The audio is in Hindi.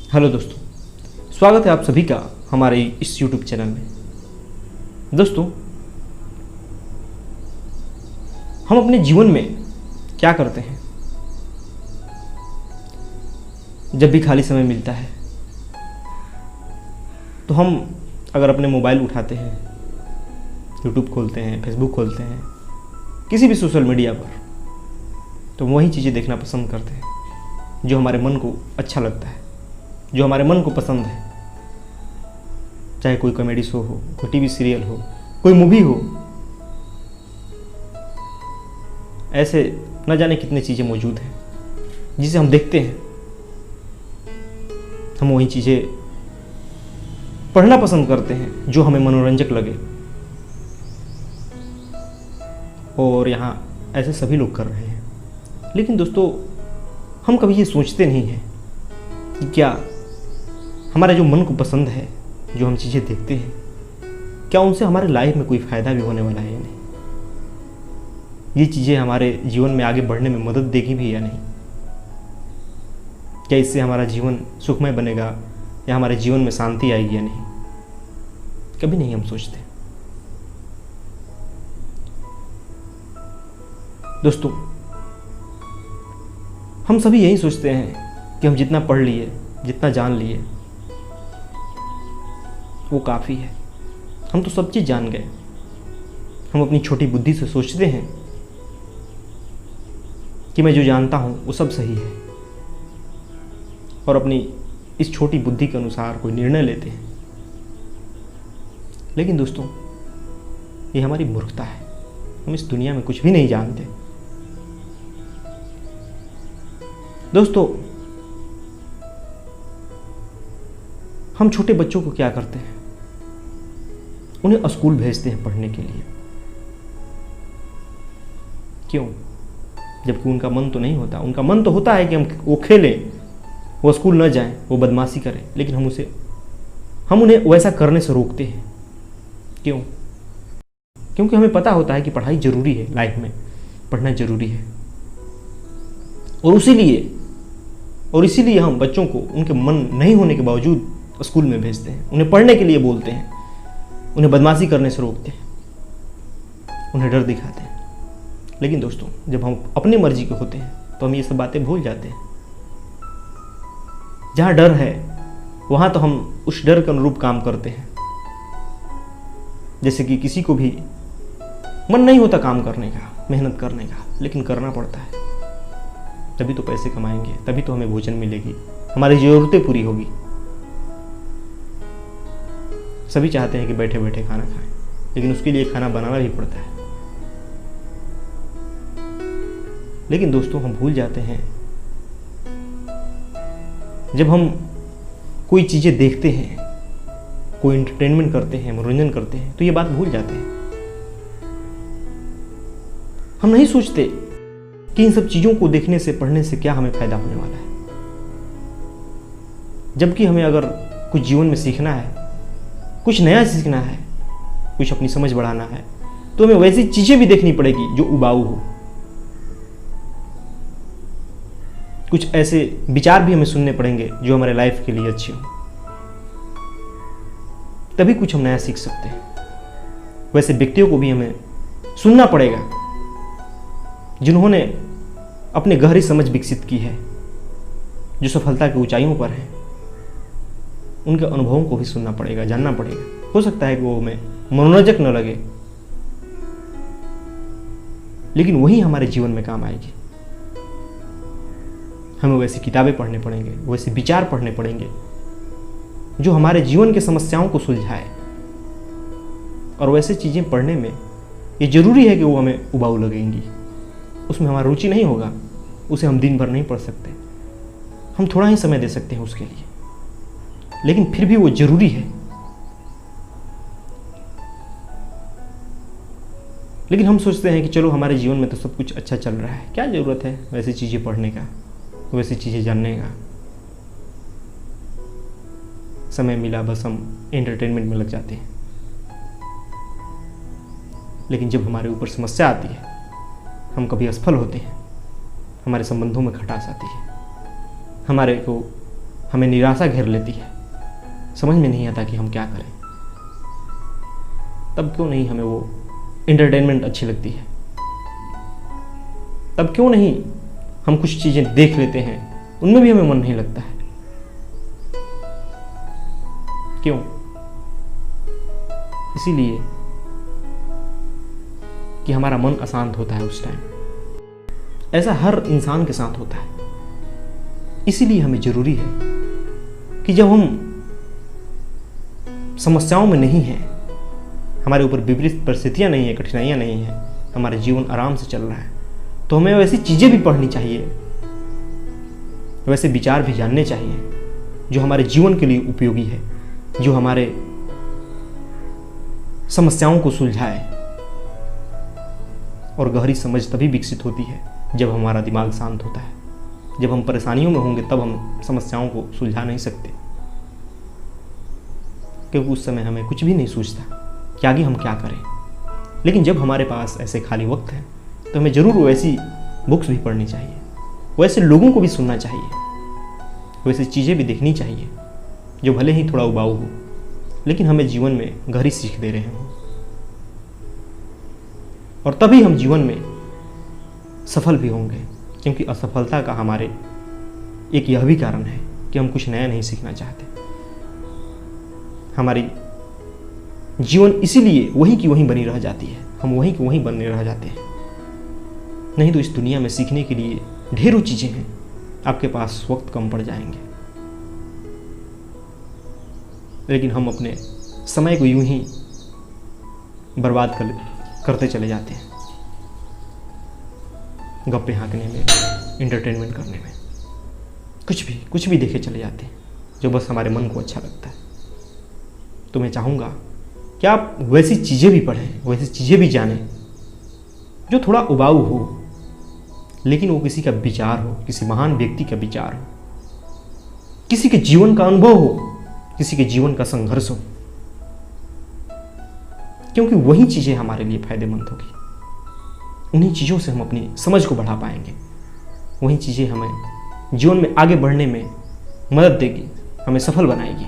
हेलो दोस्तों, स्वागत है आप सभी का हमारे इस YouTube चैनल में। दोस्तों, हम अपने जीवन में क्या करते हैं? जब भी खाली समय मिलता है तो हम अगर अपने मोबाइल उठाते हैं, YouTube खोलते हैं, Facebook खोलते हैं, किसी भी सोशल मीडिया पर, तो वही चीज़ें देखना पसंद करते हैं जो हमारे मन को अच्छा लगता है, जो हमारे मन को पसंद है। चाहे कोई कॉमेडी शो हो, कोई टीवी सीरियल हो, कोई मूवी हो, ऐसे न जाने कितनी चीज़ें मौजूद हैं जिसे हम देखते हैं। हम वही चीज़ें पढ़ना पसंद करते हैं जो हमें मनोरंजक लगे, और यहाँ ऐसे सभी लोग कर रहे हैं। लेकिन दोस्तों, हम कभी ये सोचते नहीं हैं कि क्या हमारा जो मन को पसंद है, जो हम चीज़ें देखते हैं, क्या उनसे हमारे लाइफ में कोई फ़ायदा भी होने वाला है या नहीं? ये चीज़ें हमारे जीवन में आगे बढ़ने में मदद देगी भी या नहीं? क्या इससे हमारा जीवन सुखमय बनेगा या हमारे जीवन में शांति आएगी या नहीं? कभी नहीं हम सोचते। दोस्तों, हम सभी यही सोचते हैं कि हम जितना पढ़ लिए, जितना जान लिए, वो काफ़ी है। हम तो सब चीज़ जान गए। हम अपनी छोटी बुद्धि से सोचते हैं कि मैं जो जानता हूँ वो सब सही है, और अपनी इस छोटी बुद्धि के अनुसार कोई निर्णय लेते हैं। लेकिन दोस्तों, ये हमारी मूर्खता है। हम इस दुनिया में कुछ भी नहीं जानते। दोस्तों, हम छोटे बच्चों को क्या करते हैं? उन्हें स्कूल भेजते हैं पढ़ने के लिए। क्यों? जबकि उनका मन तो नहीं होता। उनका मन तो होता है कि वो खेलें, वो स्कूल न जाएं, वो बदमाशी करें, लेकिन हम उन्हें वैसा करने से रोकते हैं। क्यों? क्योंकि हमें पता होता है कि पढ़ाई जरूरी है, लाइफ में पढ़ना जरूरी है। और इसीलिए हम बच्चों को उनके मन नहीं होने के बावजूद स्कूल में भेजते हैं, उन्हें पढ़ने के लिए बोलते हैं, उन्हें बदमाशी करने से रोकते हैं, उन्हें डर दिखाते हैं। लेकिन दोस्तों, जब हम अपनी मर्जी के होते हैं तो हम ये सब बातें भूल जाते हैं। जहाँ डर है वहाँ तो हम उस डर के अनुरूप काम करते हैं। जैसे कि किसी को भी मन नहीं होता काम करने का, मेहनत करने का, लेकिन करना पड़ता है। तभी तो पैसे कमाएंगे, तभी तो हमें भोजन मिलेगी, हमारी ज़रूरतें पूरी होगी। सभी चाहते हैं कि बैठे बैठे खाना खाएं, लेकिन उसके लिए खाना बनाना भी पड़ता है। लेकिन दोस्तों, हम भूल जाते हैं, जब हम कोई चीज़ें देखते हैं, कोई एंटरटेनमेंट करते हैं, मनोरंजन करते हैं, तो ये बात भूल जाते हैं। हम नहीं सोचते कि इन सब चीज़ों को देखने से, पढ़ने से क्या हमें फायदा होने वाला है। जबकि हमें अगर कुछ जीवन में सीखना है, कुछ नया सीखना है, कुछ अपनी समझ बढ़ाना है, तो हमें वैसी चीज़ें भी देखनी पड़ेगी जो उबाऊ हो। कुछ ऐसे विचार भी हमें सुनने पड़ेंगे जो हमारे लाइफ के लिए अच्छे हो। तभी कुछ हम नया सीख सकते हैं। वैसे व्यक्तियों को भी हमें सुनना पड़ेगा जिन्होंने अपने गहरी समझ विकसित की है, जो सफलता की ऊंचाइयों पर हैं। उनके अनुभवों को भी सुनना पड़ेगा, जानना पड़ेगा। हो सकता है कि वो हमें मनोरंजक न लगे, लेकिन वही हमारे जीवन में काम आएगी। हमें वैसी किताबें पढ़ने पड़ेंगे, वैसे विचार पढ़ने पड़ेंगे जो हमारे जीवन के समस्याओं को सुलझाए। और वैसे चीज़ें पढ़ने में ये जरूरी है कि वो हमें उबाऊ लगेंगी, उसमें हमारी रुचि नहीं होगा, उसे हम दिन भर नहीं पढ़ सकते। हम थोड़ा ही समय दे सकते हैं उसके लिए, लेकिन फिर भी वो जरूरी है। लेकिन हम सोचते हैं कि चलो, हमारे जीवन में तो सब कुछ अच्छा चल रहा है, क्या ज़रूरत है वैसी चीज़ें पढ़ने का, वैसी चीज़ें जानने का। समय मिला बस हम एंटरटेनमेंट में लग जाते हैं। लेकिन जब हमारे ऊपर समस्या आती है, हम कभी असफल होते हैं, हमारे संबंधों में खटास आती है, हमारे को हमें निराशा घेर लेती है, समझ में नहीं आता कि हम क्या करें, तब क्यों नहीं हमें वो एंटरटेनमेंट अच्छी लगती है, तब क्यों नहीं हम कुछ चीज़ें देख लेते हैं, उनमें भी हमें मन नहीं लगता है। क्यों? इसीलिए कि हमारा मन अशांत होता है उस टाइम। ऐसा हर इंसान के साथ होता है। इसीलिए हमें जरूरी है कि जब हम समस्याओं में नहीं हैं, हमारे ऊपर विपरीत परिस्थितियां नहीं है, कठिनाइयां नहीं है, हमारा जीवन आराम से चल रहा है, तो हमें वैसी चीज़ें भी पढ़नी चाहिए, वैसे विचार भी जानने चाहिए जो हमारे जीवन के लिए उपयोगी है, जो हमारे समस्याओं को सुलझाए। और गहरी समझ तभी विकसित होती है जब हमारा दिमाग शांत होता है। जब हम परेशानियों में होंगे तब हम समस्याओं को सुलझा नहीं सकते, क्योंकि उस समय हमें कुछ भी नहीं सूझता कि आगे हम क्या करें। लेकिन जब हमारे पास ऐसे खाली वक्त है तो हमें ज़रूर वैसी बुक्स भी पढ़नी चाहिए, वैसे लोगों को भी सुनना चाहिए, वैसी चीज़ें भी देखनी चाहिए जो भले ही थोड़ा उबाऊ हो, लेकिन हमें जीवन में गहरी सीख दे रहे हों। और तभी हम जीवन में सफल भी होंगे, क्योंकि असफलता का हमारे एक यह भी कारण है कि हम कुछ नया नहीं सीखना चाहते। हमारी जीवन इसीलिए वहीं की वहीं बनी रह जाती है, हम वहीं की वहीं बने रह जाते हैं। नहीं तो इस दुनिया में सीखने के लिए ढेरों चीज़ें हैं, आपके पास वक्त कम पड़ जाएंगे, लेकिन हम अपने समय को यूं ही बर्बाद करते चले जाते हैं, गप्पे हाँकने में, एंटरटेनमेंट करने में, कुछ भी देखे चले जाते हैं जो बस हमारे मन को अच्छा लगता है। तो मैं चाहूँगा कि आप वैसी चीज़ें भी पढ़ें, वैसी चीज़ें भी जानें जो थोड़ा उबाऊ हो, लेकिन वो किसी का विचार हो, किसी महान व्यक्ति का विचार हो, किसी के जीवन का अनुभव हो, किसी के जीवन का संघर्ष हो, क्योंकि वही चीज़ें हमारे लिए फायदेमंद होगी। उन्हीं चीज़ों से हम अपनी समझ को बढ़ा पाएंगे, वही चीज़ें हमें जीवन में आगे बढ़ने में मदद देगी, हमें सफल बनाएगी।